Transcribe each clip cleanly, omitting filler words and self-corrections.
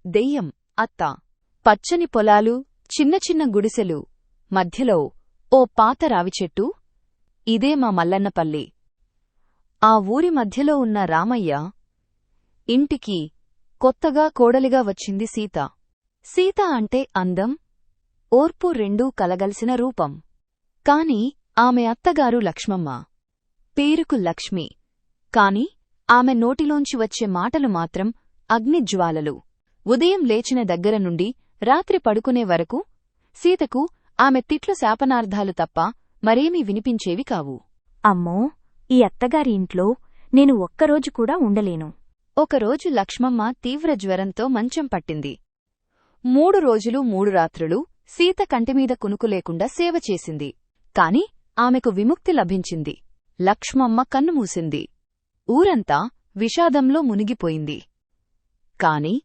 దెయ్యం. అత్త. పచ్చని పొలాలు, చిన్న చిన్న గుడిసెలు, మధ్యలో ఓ పాత రావిచెట్టు. ఇదే మా మల్లన్నపల్లి. ఆ ఊరి మధ్యలో ఉన్న రామయ్య ఇంటికి కొత్తగా కోడలిగా వచ్చింది సీత. సీత అంటే అందం, ఓర్పు రెండూ కలగలిసిన రూపం. కాని ఆమె అత్తగారు లక్ష్మమ్మ. పేరుకు లక్ష్మి, కాని ఆమె నోటిలోంచి వచ్చే మాటలు మాత్రం అగ్నిజ్వాలలు. ఉదయం లేచిన దగ్గర నుండి రాత్రి పడుకునే వరకు సీతకు ఆమె తిట్లు శాపనార్థాలు తప్ప మరేమీ వినిపించేవి కావు. అమ్మో, ఈ అత్తగారి ఇంట్లో నేను ఒక్కరోజు కూడా ఉండలేను. ఒకరోజు లక్ష్మమ్మ తీవ్ర జ్వరంతో మంచం పట్టింది. 3 రోజులు 3 రాత్రులు సీత కంటిమీద కునుకులేకుండా సేవ చేసింది. కాని ఆమెకు విముక్తి లభించింది. లక్ష్మమ్మ కన్నుమూసింది. ఊరంతా విషాదంలో మునిగిపోయింది. కాని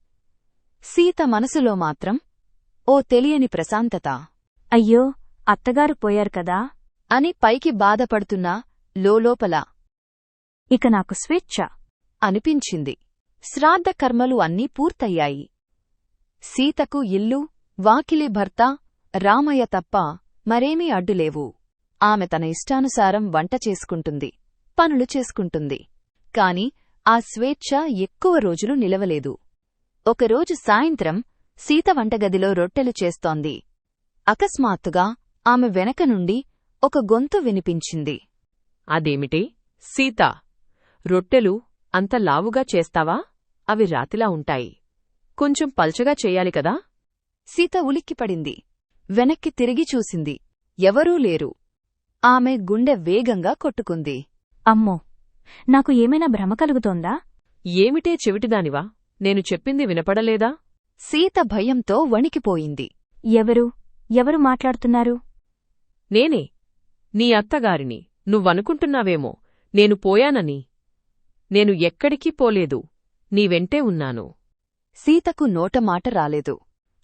సీత మనసులో మాత్రం ఓ తెలియని ప్రశాంతత. అయ్యో, అత్తగారు పోయారు కదా అని పైకి బాధపడుతున్నా లోలోపల ఇక నాకు స్వేచ్ఛ అనిపించింది. శ్రాద్ధ కర్మలు అన్నీ పూర్తయ్యాయి. సీతకు ఇల్లు, వాకిలి, భర్త రామయ్య తప్ప మరేమీ అడ్డులేవు. ఆమె తన ఇష్టానుసారం వంట చేసుకుంటుంది, పనులు చేసుకుంటుంది. కాని ఆ స్వేచ్ఛ ఎక్కువ రోజులు నిలవలేదు. ఒకరోజు సాయంత్రం సీత వంటగదిలో రొట్టెలు చేస్తోంది. అకస్మాత్తుగా ఆమె వెనక నుండి ఒక గొంతు వినిపించింది. అదేమిటి సీతా, రొట్టెలు అంత లావుగా చేస్తావా? అవి రాతిలా ఉంటాయి. కొంచెం పల్చగా చెయ్యాలి కదా? సీత ఉలిక్కిపడింది. వెనక్కి తిరిగి చూసింది. ఎవరూ లేరు. ఆమె గుండె వేగంగా కొట్టుకుంది. అమ్మో, నాకు ఏమైనా భ్రమ కలుగుతోందా? ఏమిటే చెవిటిదానివా, నేను చెప్పింది వినపడలేదా? సీత భయంతో వణికిపోయింది. ఎవరు మాట్లాడుతున్నారు? నేనే, నీ అత్తగారిని. నువ్వనుకుంటున్నావేమో నేను పోయానని. నేను ఎక్కడికి పోలేదు, నీ వెంటే ఉన్నాను. సీతకు నోటమాట రాలేదు.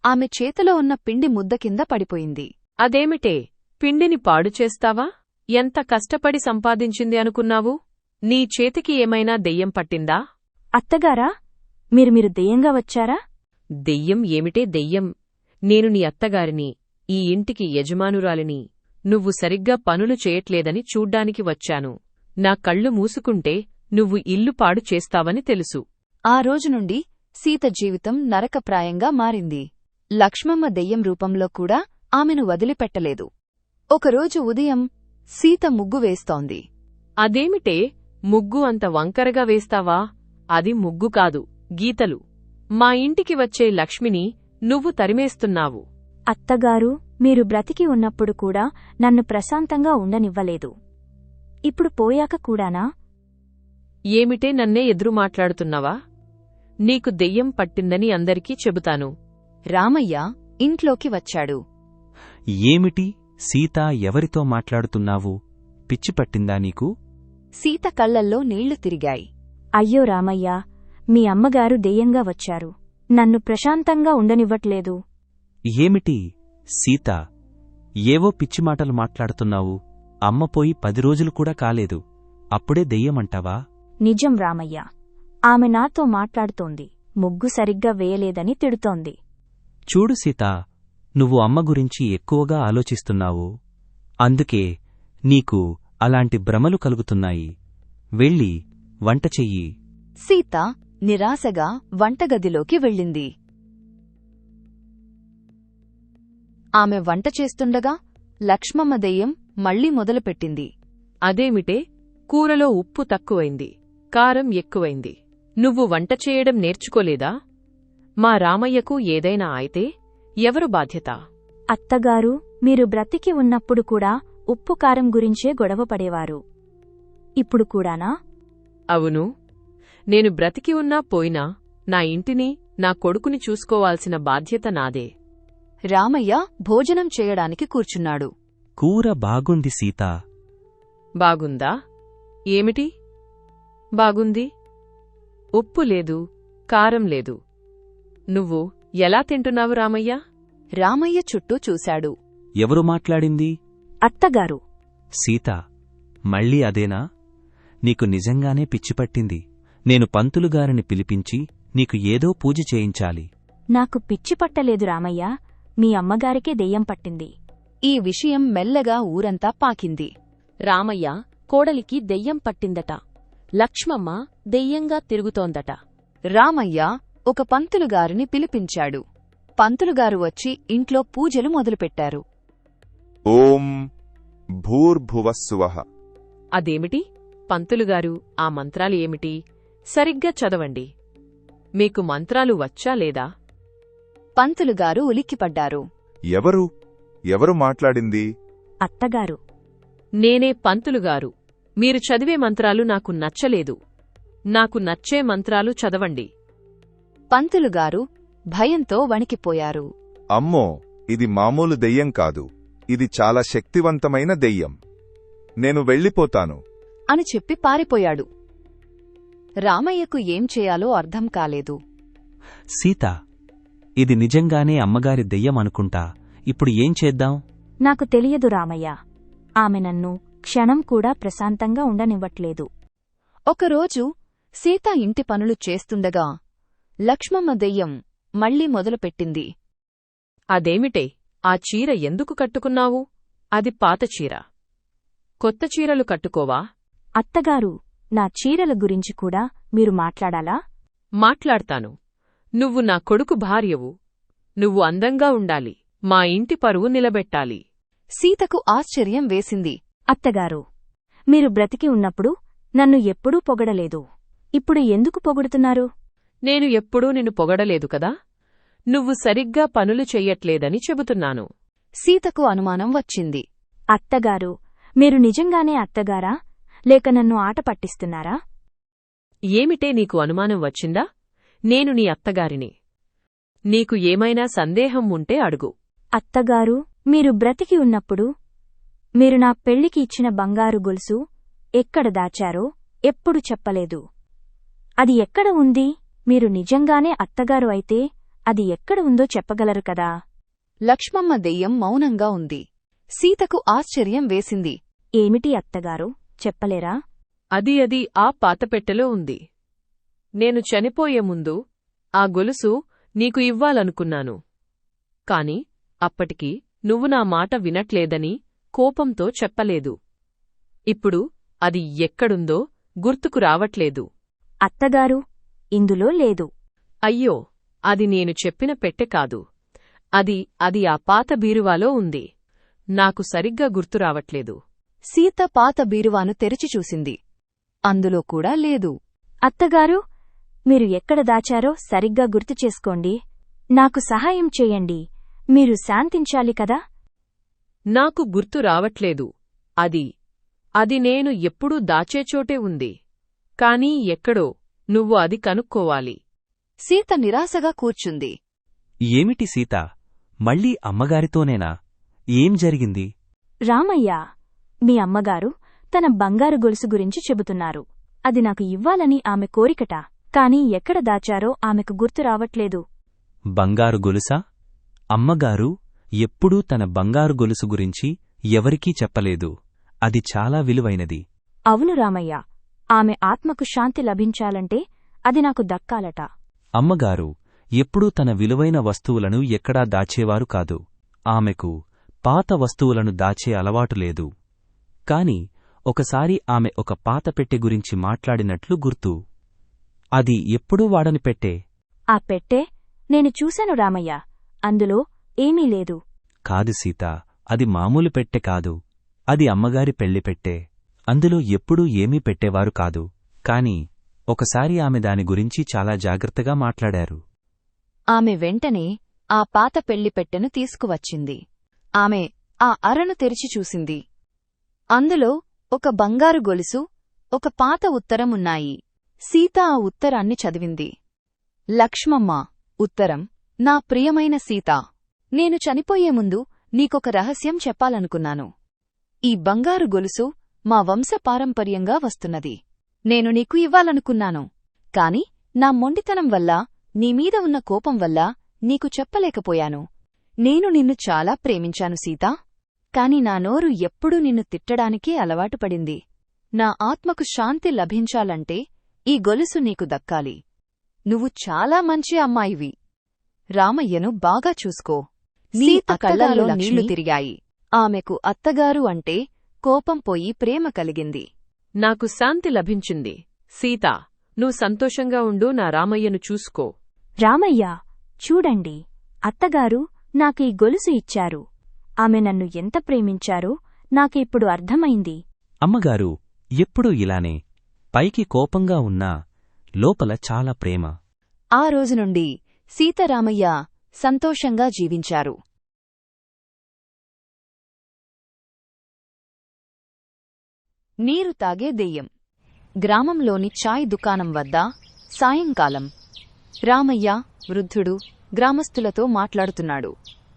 ఆమె చేతిలో ఉన్న పిండి ముద్ద కింద పడిపోయింది. అదేమిటే, పిండిని పాడుచేస్తావా? ఎంత కష్టపడి సంపాదించింది అనుకున్నావు? నీ చేతికి ఏమైనా దెయ్యం పట్టిందా? అత్తగారా, మీరు దెయ్యంగా వచ్చారా? దెయ్యం ఏమిటే దెయ్యం? నేను నీ అత్తగారిని, ఈ ఇంటికి యజమానురాలిని. నువ్వు సరిగ్గా పనులు చేయట్లేదని చూడ్డానికి వచ్చాను. నా కళ్ళు మూసుకుంటే నువ్వు ఇల్లు పాడు చేస్తావని తెలుసు. ఆ రోజునుండి సీత జీవితం నరకప్రాయంగా మారింది. లక్ష్మమ్మ దెయ్యం రూపంలో కూడా ఆమెను వదిలిపెట్టలేదు. ఒకరోజు ఉదయం సీత ముగ్గు వేస్తోంది. అదేమిటే, ముగ్గు అంత వంకరగా వేస్తావా? అది ముగ్గు కాదు, గీతలు. మా ఇంటికి వచ్చే లక్ష్మిని నువ్వు తరిమేస్తున్నావు. అత్తగారు, మీరు బ్రతికి ఉన్నప్పుడు కూడా నన్ను ప్రశాంతంగా ఉండనివ్వలేదు. ఇప్పుడు పోయాక కూడానా? ఏమిటే, నన్నే ఎదురు మాట్లాడుతున్నావా? నీకు దెయ్యం పట్టిందని అందరికీ చెబుతాను. రామయ్య ఇంట్లోకి వచ్చాడు. ఏమిటి సీతా, ఎవరితో మాట్లాడుతున్నావు? పిచ్చిపట్టిందా నీకు? సీత కళ్లల్లో నీళ్లు తిరిగాయి. అయ్యో రామయ్య, మీ అమ్మగారు దెయ్యంగా వచ్చారు. నన్ను ప్రశాంతంగా ఉండనివ్వట్లేదు. ఏమిటి సీతా, ఏవో పిచ్చిమాటలు మాట్లాడుతున్నావు? అమ్మపోయి 10 రోజులు కూడా కాలేదు, అప్పుడే దెయ్యమంటావా? నిజం రామయ్య, ఆమె నాతో మాట్లాడుతోంది. ముగ్గు సరిగ్గా వేయలేదని తిడుతోంది. చూడు సీతా, నువ్వు అమ్మ గురించి ఎక్కువగా ఆలోచిస్తున్నావు. అందుకే నీకు అలాంటి భ్రమలు కలుగుతున్నాయి. వెళ్ళి వంట చెయ్యి. సీత నిరాశగా వంటగదిలోకి వెళ్ళింది. ఆమె వంట చేస్తుండగా లక్ష్మమ్మ దెయ్యం మళ్లీ మొదలుపెట్టింది. అదేమిటే, కూరలో ఉప్పు తక్కువైంది, కారం ఎక్కువైంది. నువ్వు వంట చేయడం నేర్చుకోలేదా? మా రామయ్యకు ఏదైనా అయితే ఎవరు బాధ్యత? అత్తగారు, మీరు బ్రతికి ఉన్నప్పుడు కూడా ఉప్పు కారం గురించే గొడవపడేవారు. ఇప్పుడు కూడానా? అవును, నేను బ్రతికి ఉన్నా పోయినా నా ఇంటిని, నా కొడుకుని చూసుకోవాల్సిన బాధ్యత నాదే. రామయ్య భోజనం చేయడానికి కూర్చున్నాడు. కూర బాగుంది సీతా. బాగుందా? ఏమిటి బాగుంది? ఉప్పు లేదు, కారం లేదు. నువ్వు ఎలా తింటున్నావు రామయ్య? రామయ్య చుట్టూ చూశాడు. ఎవరు మాట్లాడింది? అత్తగారు. సీతా, మళ్ళీ అదేనా? నీకు నిజంగానే పిచ్చిపట్టింది. నేను పంతులుగారిని పిలిపించి నీకు ఏదో పూజ చేయించాలి. నాకు పిచ్చి పట్టలేదు రామయ్య, మీ అమ్మగారికే దెయ్యం పట్టింది. ఈ విషయం మెల్లగా ఊరంతా పాకింది. రామయ్య కోడలికి దెయ్యం పట్టిందట. లక్ష్మమ్మ దెయ్యంగా తిరుగుతోందట. రామయ్య ఒక పంతులుగారిని పిలిపించాడు. పంతులుగారు వచ్చి ఇంట్లో పూజలు మొదలుపెట్టారు. ఓం భూర్భువస్సువః. అదేమిటి పంతులుగారు, ఆ మంత్రాలు ఏమిటి? సరిగ్గా చదవండి. మీకు మంత్రాలు వచ్చా లేదా? పంతులుగారు ఉలిక్కిపడ్డారు. ఎవరు మాట్లాడింది? అత్తగారు. నేనే పంతులుగారు. మీరు చదివే మంత్రాలు నాకు నచ్చలేదు. నాకు నచ్చే మంత్రాలు చదవండి. పంతులుగారు భయంతో వణికిపోయారు. అమ్మో, ఇది మామూలు దెయ్యం కాదు, ఇది చాలా శక్తివంతమైన దెయ్యం. నేను వెళ్ళిపోతాను అని చెప్పి పారిపోయాడు. రామయ్యకు ఏం చేయాలో అర్థం కాలేదు. సీత, ఇది నిజంగానే అమ్మగారి దెయ్యం అనుకుంటా. ఇప్పుడు ఏం చేద్దాం? నాకు తెలియదు రామయ్య. ఆమె నన్ను క్షణం కూడా ప్రశాంతంగా ఉండనివ్వట్లేదు. ఒకరోజు సీత ఇంటి పనులు చేస్తుండగా లక్ష్మమ్మ దెయ్యం మళ్లీ మొదలుపెట్టింది. అదేమిటే, ఆ చీర ఎందుకు కట్టుకున్నావు? అది పాత చీర. కొత్త చీరలు కట్టుకోవా? అత్తగారు, నా చీరల గురించి కూడా మీరు మాట్లాడాలా? మాట్లాడ్తాను. నువ్వు నా కొడుకు భార్యవు. నువ్వు అందంగా ఉండాలి. మా ఇంటి పరువు నిలబెట్టాలి. సీతకు ఆశ్చర్యం వేసింది. అత్తగారు, మీరు బ్రతికి ఉన్నప్పుడు నన్ను ఎప్పుడూ పొగడలేదు. ఇప్పుడు ఎందుకు పొగుడుతున్నారు? నేను ఎప్పుడూ నిన్ను పొగడలేదు కదా. నువ్వు సరిగ్గా పనులు చెయ్యట్లేదని చెబుతున్నాను. సీతకు అనుమానం వచ్చింది. అత్తగారు, మీరు నిజంగానే అత్తగారా, లేక నన్ను ఆట పట్టిస్తున్నారా? ఏమిటే నీకు అనుమానం వచ్చిందా? నేను నీ అత్తగారిని. నీకు ఏమైనా సందేహం ఉంటే అడుగు. అత్తగారు, మీరు బ్రతికి ఉన్నప్పుడు మీరు నా పెళ్లికి ఇచ్చిన బంగారు గొలుసు ఎక్కడ దాచారో ఎప్పుడు చెప్పలేదు. అది ఎక్కడ ఉంది? మీరు నిజంగానే అత్తగారు అయితే అది ఎక్కడ ఉందో చెప్పగలరు కదా? లక్ష్మమ్మ దెయ్యం మౌనంగా ఉంది. సీతకు ఆశ్చర్యం వేసింది. ఏమిటి అత్తగారు, చెప్పలేరా? అది ఆ పాతపెట్టెలో ఉంది. నేను చనిపోయే ముందు ఆ గొలుసు నీకు ఇవ్వాలనుకున్నాను. కాని అప్పటికి నువ్వు నా మాట వినట్లేదని కోపంతో చెప్పలేదు. ఇప్పుడు అది ఎక్కడుందో గుర్తుకు రావట్లేదు. అత్తగారు, ఇందులో లేదు. అయ్యో, అది నేను చెప్పిన పెట్టె కాదు. అది ఆ పాత బీరువాలో ఉంది. నాకు సరిగ్గా గుర్తురావట్లేదు. సీత పాత బీరువాను తెరిచి చూసింది. అందులో కూడా లేదు. అత్తగారు, మీరు ఎక్కడ దాచారో సరిగ్గా గుర్తు చేసుకోండి. నాకు సహాయం చేయండి. మీరు శాంతించాలి కదా? నాకు గుర్తు రావట్లేదు. అది నేను ఎప్పుడూ దాచేచోటే ఉంది. కానీ ఎక్కడో నువ్వు అది కనుక్కోవాలి. సీత నిరాశగా కూర్చుంది. ఏమిటి సీత, మళ్ళీ అమ్మగారితోనేనా? ఏం జరిగింది? రామయ్య, మీ అమ్మగారు తన బంగారు గొలుసు గురించి చెబుతున్నారు. అది నాకు ఇవ్వాలని ఆమె కోరికట. కాని ఎక్కడ దాచారో ఆమెకు గుర్తు రావట్లేదు. బంగారు గొలుసా? అమ్మగారు ఎప్పుడూ తన బంగారు గొలుసు గురించి ఎవరికీ చెప్పలేదు. అది చాలా విలువైనది. అవును రామయ్య, ఆమె ఆత్మకు శాంతి లభించాలంటే అది నాకు దక్కాలట. అమ్మగారు ఎప్పుడూ తన విలువైన వస్తువులను ఎక్కడా దాచేవారు కాదు. ఆమెకు పాత వస్తువులను దాచే అలవాటు లేదు. కాని ఒకసారి ఆమె ఒక పాత పెట్టె గురించి మాట్లాడినట్లు గుర్తు. అది ఎప్పుడూ వాడని పెట్టె. ఆ పెట్టె నేను చూశాను రామయ్య. అందులో ఏమీ లేదు. కాదు సీత, అది మామూలు పెట్టె కాదు. అది అమ్మగారి పెళ్లిపెట్టె. అందులో ఎప్పుడూ ఏమీ పెట్టేవారు కాదు. కాని ఒకసారి ఆమె దాని గురించి చాలా జాగ్రత్తగా మాట్లాడారు. ఆమె వెంటనే ఆ పాత పెళ్లిపెట్టెను తీసుకువచ్చింది. ఆమె ఆ అరను తెరిచి చూసింది. అందులో ఒక బంగారు గొలుసు, ఒక పాత ఉత్తరం ఉన్నాయి. సీత ఆ ఉత్తరాన్ని చదివింది. లక్ష్మమ్మ ఉత్తరం: నా ప్రియమైన సీత, నేను చనిపోయే ముందు నీకొక రహస్యం చెప్పాలనుకున్నాను. ఈ బంగారు గొలుసు మా వంశపారంపర్యంగా వస్తున్నది. నేను నీకు ఇవ్వాలనుకున్నాను. కాని నా మొండితనం వల్ల, నీమీద ఉన్న కోపం వల్ల నీకు చెప్పలేకపోయాను. నేను నిన్ను చాలా ప్రేమించాను సీతా. కాని నా నోరు ఎప్పుడూ నిన్ను తిట్టడానికే అలవాటుపడింది. నా ఆత్మకు శాంతి లభించాలంటే ఈ గొలుసు నీకు దక్కాలి. నువ్వు చాలా మంచి అమ్మాయివి. రామయ్యను బాగా చూసుకో. సీత కళ్ళల్లో నీళ్లు తిరిగాయి. ఆమెకు అత్తగారు అంటే కోపం పోయి ప్రేమ కలిగింది. నాకు శాంతి లభించింది. సీత, నువ్వు సంతోషంగా ఉండు, నా రామయ్యను చూసుకో. రామయ్య, చూడండి, అత్తగారు నాకు ఈ గొలుసు ఇచ్చారు. ఆమె నన్ను ఎంత ప్రేమించారో నాకిప్పుడు అర్థమైంది. అమ్మగారు ఎప్పుడూ ఇలానే, పైకి కోపంగా ఉన్నా లోపల చాలా ప్రేమ. ఆ రోజునుండి సీతారామయ్య సంతోషంగా జీవించారు. నీరు తాగే దెయ్యం. గ్రామంలోని చాయ్ దుకాణం వద్ద సాయంకాలం రామయ్య వృద్ధుడు గ్రామస్తులతో మాట్లాడుతున్నాడు.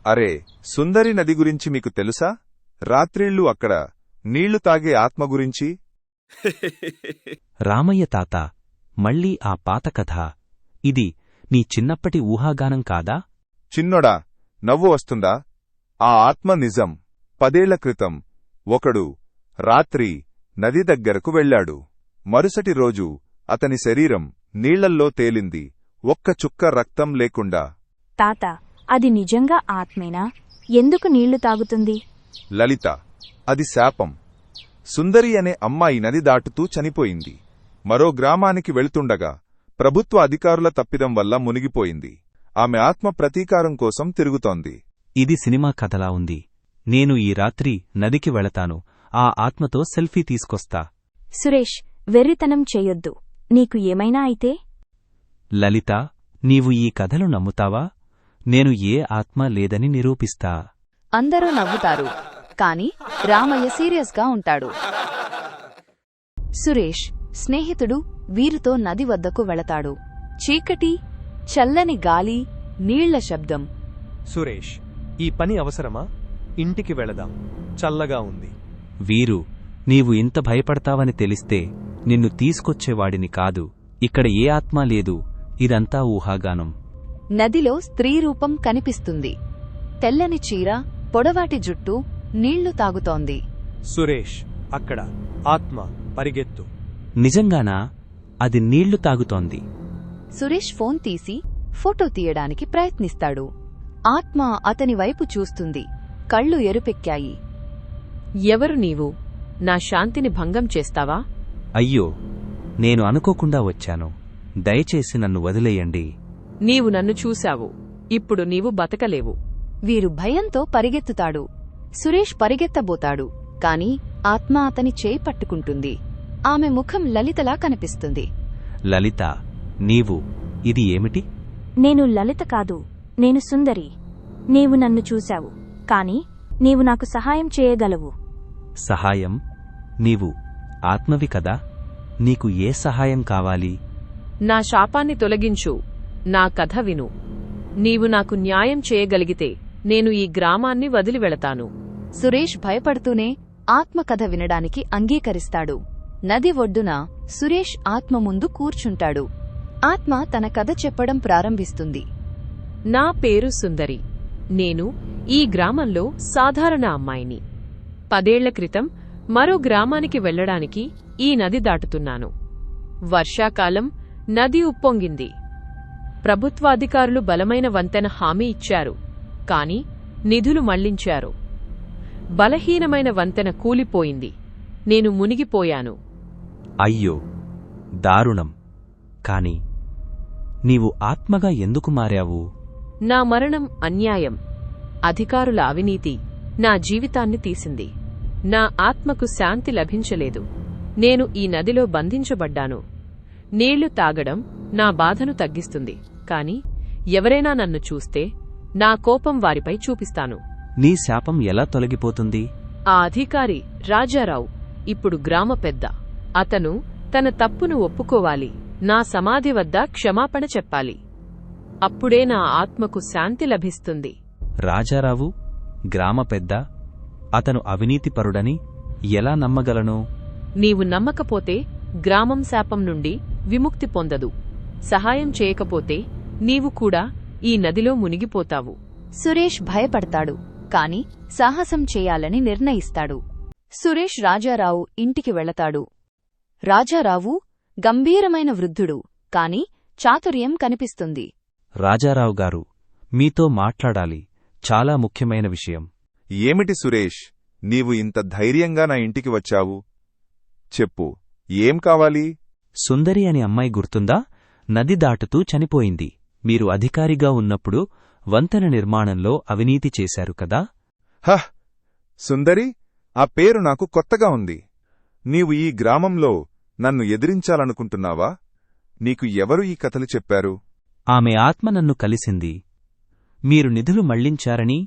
అరే, సుందరి నది గురించి మీకు తెలుసా? రాత్రిళ్ళు అక్కడ నీళ్లు తాగే ఆత్మ గురించి. రామయ్య తాత, మళ్ళీ ఆ పాత కథ. ఇది నీ చిన్నప్పటి ఊహాగానం కాదా? చిన్నోడా, నవ్వు వస్తుందా? ఆ ఆత్మ నిజం. 10 ఏళ్ల క్రితం ఒకడు రాత్రి నది దగ్గరకు వెళ్లాడు. మరుసటి రోజు అతని శరీరం నీళ్లల్లో తేలింది, ఒక్క చుక్క రక్తం లేకుండా. తాత, అది నిజంగా ఆత్మేనా? ఎందుకు నీళ్లు తాగుతుంది? లలిత, అది శాపం. సుందరి అనే అమ్మాయి నది దాటుతూ చనిపోయింది. మరో గ్రామానికి వెళ్తుండగా ప్రభుత్వ అధికారుల తప్పిదం వల్ల మునిగిపోయింది. ఆమె ఆత్మ ప్రతీకారం కోసం తిరుగుతోంది. ఇది సినిమా కథలా ఉంది. నేను ఈ రాత్రి నదికి వెళతాను, ఆ ఆత్మతో సెల్ఫీ తీసుకొస్తా. సురేష్, వెర్రితనం చెయ్యొద్దు. నీకు ఏమైనా అయితే? లలిత, నీవు ఈ కథలు నమ్ముతావా? నేను ఏ ఆత్మ లేదని నిరూపిస్తా. అందరూ నవ్వుతారు, కాని రామయ్య సీరియస్గా ఉంటాడు. సురేష్ స్నేహితుడు వీరితో నది వద్దకు వెళతాడు. చీకటి, చల్లని గాలి, నీళ్ల శబ్దం. సురేష్, ఈ పని అవసరమా? ఇంటికి వెళదాం, చల్లగా ఉంది. వీరు, నీవు ఇంత భయపడతావని తెలిస్తే నిన్ను తీసుకొచ్చేవాడిని కాదు. ఇక్కడ ఏ ఆత్మా లేదు, ఇదంతా ఊహాగానం. నదిలో స్త్రీ రూపం కనిపిస్తుంది. తెల్లని చీర, పొడవాటి జుట్టు, నీళ్లు తాగుతోంది. సురేష్, అక్కడ ఆత్మ, పరిగెత్తు. నిజంగానా? అది నీళ్లు తాగుతోంది. సురేష్ ఫోన్ తీసి ఫోటో తీయడానికి ప్రయత్నిస్తాడు. ఆత్మ అతని వైపు చూస్తుంది. కళ్ళు ఎరుపెక్కాయి. ఎవరు నీవు? నా శాంతిని భంగం చేస్తావా? అయ్యో, నేను అనుకోకుండా వచ్చాను. దయచేసి నన్ను వదిలేయండి. నీవు నన్ను చూశావు, ఇప్పుడు నీవు బతకలేవు. వీరు భయంతో పరిగెత్తుతాడు. సురేష్ పరిగెత్తబోతాడు, కాని ఆత్మ అతని చేయి పట్టుకుంటుంది. ఆమె ముఖం లలితలా కనిపిస్తుంది. లలిత, నీవు ఇది ఏమిటి? నేను లలిత కాదు, నేను సుందరి. నీవు నన్ను చూశావు, కాని నీవు నాకు సహాయం చేయగలవు. సహాయం? నీవు ఆత్మవి కదా, నీకు ఏ సహాయం కావాలి? నా శాపాన్ని తొలగించు, నా కథ విను. నీవు నాకు న్యాయం చేయగలిగితే నేను ఈ గ్రామాన్ని వదిలి వెళతాను. సురేష్ భయపడుతూనే ఆత్మకథ వినడానికి అంగీకరిస్తాడు. నది ఒడ్డున సురేష్ ఆత్మ ముందు కూర్చుంటాడు. ఆత్మ తన కథ చెప్పడం ప్రారంభిస్తుంది. నా పేరు సుందరి. నేను ఈ గ్రామంలో సాధారణ అమ్మాయిని. 10 ఏళ్ల క్రితం మరో గ్రామానికి వెళ్లడానికి ఈ నది దాటుతున్నాను. వర్షాకాలం, నది ఉప్పొంగింది. ప్రభుత్వాధికారులు బలమైన వంతెన హామీ ఇచ్చారు, కాని నిధులు మళ్లించారు. బలహీనమైన వంతెన కూలిపోయింది. నేను మునిగిపోయాను. అయ్యో, దారుణం. కాని నీవు ఆత్మగా ఎందుకు మారావు? నా మరణం అన్యాయం. అధికారుల అవినీతి నా జీవితాన్ని తీసింది. నా ఆత్మకు శాంతి లభించలేదు. నేను ఈ నదిలో బంధించబడ్డాను. నీళ్లు తాగడం నా బాధను తగ్గిస్తుంది, కాని ఎవరైనా నన్ను చూస్తే నా కోపం వారిపై చూపిస్తాను. నీ శాపం ఎలా తొలగిపోతుంది? ఆ అధికారి రాజారావు ఇప్పుడు గ్రామ పెద్ద. అతను తన తప్పును ఒప్పుకోవాలి, నా సమాధి వద్ద క్షమాపణ చెప్పాలి. అప్పుడే నా ఆత్మకు శాంతి లభిస్తుంది. రాజారావు గ్రామ పెద్ద, అతను అవినీతిపరుడని ఎలా నమ్మగలను? నీవు నమ్మకపోతే గ్రామం శాపం నుండి విముక్తి పొందదు. సహాయం చేయకపోతే నీవు కూడా ఈ నదిలో మునిగిపోతావు. సురేష్ భయపడతాడు, కాని సాహసం చేయాలని నిర్ణయిస్తాడు. సురేష్ రాజారావు ఇంటికి వెళతాడు. రాజారావు గంభీరమైన వృద్ధుడు, కాని చాతుర్యం కనిపిస్తుంది. రాజారావు గారు, మీతో మాట్లాడాలి, చాలా ముఖ్యమైన విషయం. ఏమిటి సురేష్, నీవు ఇంత ధైర్యంగా నా ఇంటికి వచ్చావు? చెప్పు, ఏం కావాలి? సుందరి అనే అమ్మాయి గుర్తుందా? నది దాటుతూ చనిపోయింది. మీరు అధికారిగా ఉన్నప్పుడు వంతెన నిర్మాణంలో అవినీతి చేశారు కదా? హహ్, సుందరి, ఆ పేరు నాకు కొత్తగా ఉంది. నీవు ఈ గ్రామంలో నన్ను ఎదిరించాలనుకుంటున్నావా? నీకు ఎవరు ఈ కథలు చెప్పారు? ఆమె ఆత్మ నన్ను కలిసింది. మీరు నిధులు మళ్లించారని,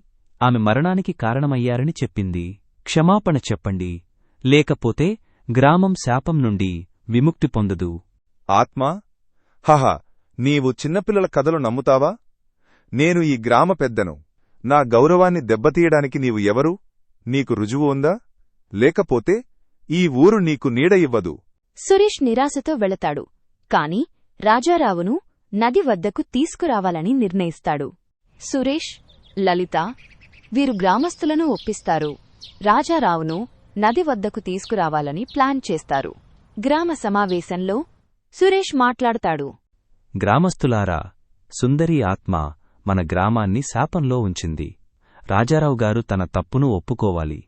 ఆమె మరణానికి కారణమయ్యారని చెప్పింది. క్షమాపణ చెప్పండి, లేకపోతే గ్రామం శాపం నుండి విముక్తి పొందదు. ఆత్మా? హహ, నీవు చిన్నపిల్లల కథలు నమ్ముతావా? నేను ఈ గ్రామ పెద్దను. నా గౌరవాన్ని దెబ్బతీయడానికి నీవు ఎవరు? నీకు రుజువు ఉందా? లేకపోతే ఈ ఊరు నీకు నీడ ఇవ్వదు. సురేష్ నిరాశతో వెళతాడు. కాని రాజారావును నది వద్దకు తీసుకురావాలని నిర్ణయిస్తాడు. సురేష్, లలిత వీరు గ్రామస్తులను ఒప్పిస్తారు. రాజారావును నది వద్దకు తీసుకురావాలని ప్లాన్ చేస్తారు. గ్రామ సమావేశంలో సురేష్ మాట్లాడతాడు. గ్రామస్తులారా, సుందరి ఆత్మ మన గ్రామాన్ని శాపంలో ఉంచింది. రాజారావు గారు తన తప్పును ఒప్పుకోవాలి.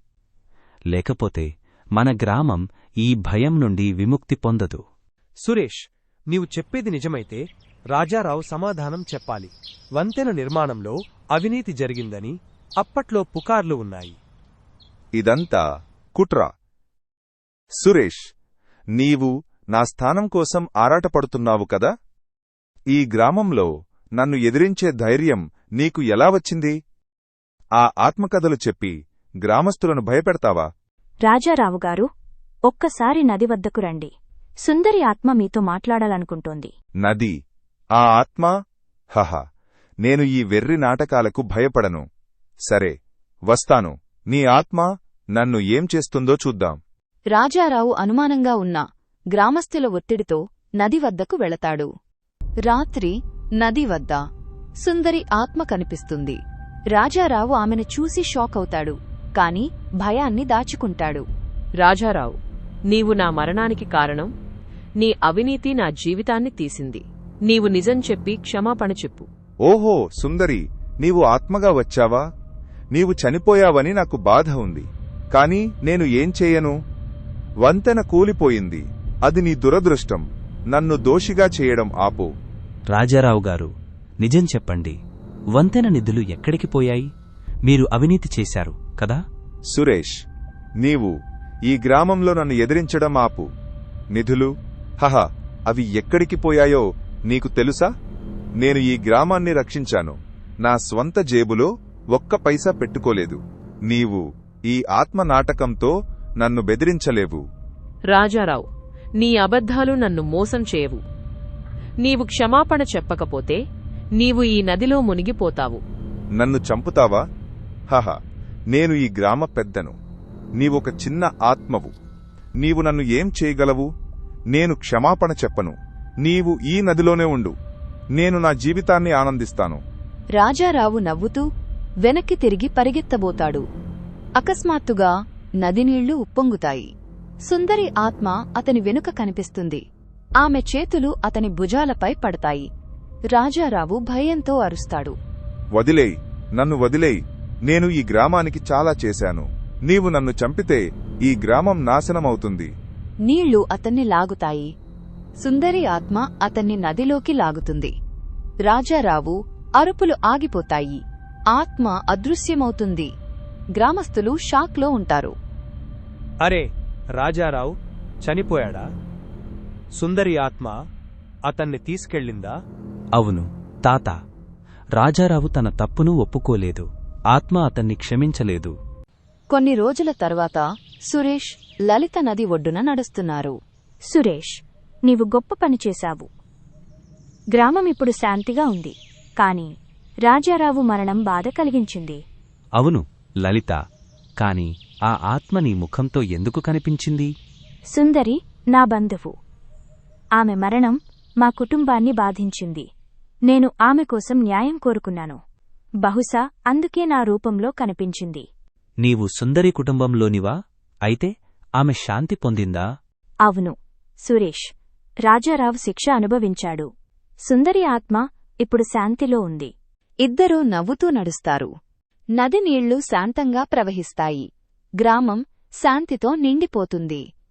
లేకపోతే మన గ్రామం ఈ భయం నుండి విముక్తి పొందదు. సురేష్, నీవు చెప్పేది నిజమైతే రాజారావు సమాధానం చెప్పాలి. వంతెన నిర్మాణంలో అవినీతి జరిగిందని అప్పట్లో పుకార్లు ఉన్నాయి. ఇదంతా కుట్ర. సురేష్, నీవు నా స్థానం కోసం ఆరాటపడుతున్నావు కదా? ఈ గ్రామంలో నన్ను ఎదిరించే ధైర్యం నీకు ఎలా వచ్చింది? ఆ ఆత్మకథలు చెప్పి గ్రామస్తులను భయపెడతావా? రాజారావుగారు, ఒక్కసారి నది వద్దకు రండి. సుందరి ఆత్మ మీతో మాట్లాడాలనుకుంటోంది. నది? ఆ ఆత్మ? హహ, నేను ఈ వెర్రి నాటకాలకు భయపడను. సరే, వస్తాను. నీ ఆత్మ నన్ను ఏం చేస్తుందో చూద్దాం. రాజారావు అనుమానంగా ఉన్న గ్రామస్తుల ఒత్తిడితో నది వద్దకు వెళతాడు. రాత్రి నది వద్ద సుందరి ఆత్మ కనిపిస్తుంది. రాజారావు ఆమెను చూసి షాక్ అవుతాడు, కాని భయాన్ని దాచుకుంటాడు. రాజారావు, నీవు నా మరణానికి కారణం. నీ అవినీతి నా జీవితాన్ని తీసింది. నీవు నిజం చెప్పి క్షమాపణ చెప్పు. ఓహో సుందరి, నీవు ఆత్మగా వచ్చావా? నీవు చనిపోయావని నాకు బాధ ఉంది. కాని నేను ఏం చేయను? వంతెన కూలిపోయింది. అది నీ దురదృష్టం. నన్ను దోషిగా చేయడం ఆపు. రాజారావు గారు, నిజం చెప్పండి. వంతెన నిధులు ఎక్కడికి పోయాయి? మీరు అవినీతి చేశారు కదా? సురేష్, నీవు ఈ గ్రామంలో నన్ను ఎదిరించడం ఆపు. నిధులు? హహ, అవి ఎక్కడికి పోయాయో నీకు తెలుసా? నేను ఈ గ్రామాన్ని రక్షించాను. నా స్వంత జేబులో ఒక్క పైసా పెట్టుకోలేదు. నీవు ఈ ఆత్మ నాటకంతో నన్ను బెదిరించలేవు. రాజారావు, నీ అబద్ధాలు నన్ను మోసం చేయవు. నీవు క్షమాపణ చెప్పకపోతే నీవు ఈ నదిలో మునిగిపోతావు. నన్ను చంపుతావా? హహ, నేను ఈ గ్రామ పెద్దను. నీవొక చిన్న ఆత్మవు. నీవు నన్ను ఏం చేయగలవు? నేను క్షమాపణ చెప్పను. నీవు ఈ నదిలోనే ఉండు. నేను నా జీవితాన్ని ఆనందిస్తాను. రాజారావు నవ్వుతూ వెనక్కి తిరిగి పరిగెత్తబోతాడు. అకస్మాత్తుగా నదినీళ్లు ఉప్పొంగుతాయి. సుందరి ఆత్మ అతని వెనుక కనిపిస్తుంది. ఆమె చేతులు అతని భుజాలపై పడతాయి. రాజారావు భయంతో అరుస్తాడు. వదిలేయ్, నన్ను వదిలేయ్. నేను ఈ గ్రామానికి చాలా చేశాను. నీవు నన్ను చంపితే ఈ గ్రామం నాశనమవుతుంది. నీళ్లు అతన్ని లాగుతాయి. సుందరి ఆత్మ అతన్ని నదిలోకి లాగుతుంది. రాజారావు అరుపులు ఆగిపోతాయి. ఆత్మ అదృశ్యమవుతుంది. గ్రామస్తులు షాక్లో ఉంటారు. అరే, రాజారావు చనిపోయాడా? సుందరి ఆత్మ అతన్ని తీసుకెళ్ళిందా? అవును తాత, రాజారావు తన తప్పును ఒప్పుకోలేదు. ఆత్మ అతన్ని క్షమించలేదు. కొన్ని రోజుల తర్వాత సురేష్, లలిత నది ఒడ్డున నడుస్తున్నారు. సురేష్, నీవు గొప్ప పని చేశావు. గ్రామం ఇప్పుడు శాంతిగా ఉంది. కాని రాజారావు మరణం బాధ కలిగించింది. అవును లలిత, కాని ఆ ఆత్మ నీ ముఖంతో ఎందుకు కనిపించింది? సుందరి నా బంధువు. ఆమె మరణం మా కుటుంబాన్ని బాధించింది. నేను ఆమె కోసం న్యాయం కోరుకున్నాను. బహుశా అందుకే నా రూపంలో కనిపించింది. నీవు సుందరి కుటుంబంలోనివా? అయితే ఆమె శాంతి పొందిందా? అవును సురేష్, రాజారావు శిక్ష అనుభవించాడు. సుందరి ఆత్మ ఇప్పుడు శాంతిలో ఉంది. ఇద్దరూ నవ్వుతూ నడుస్తారు. నది నీళ్లు శాంతంగా ప్రవహిస్తాయి. గ్రామం శాంతితో నిండిపోతుంది.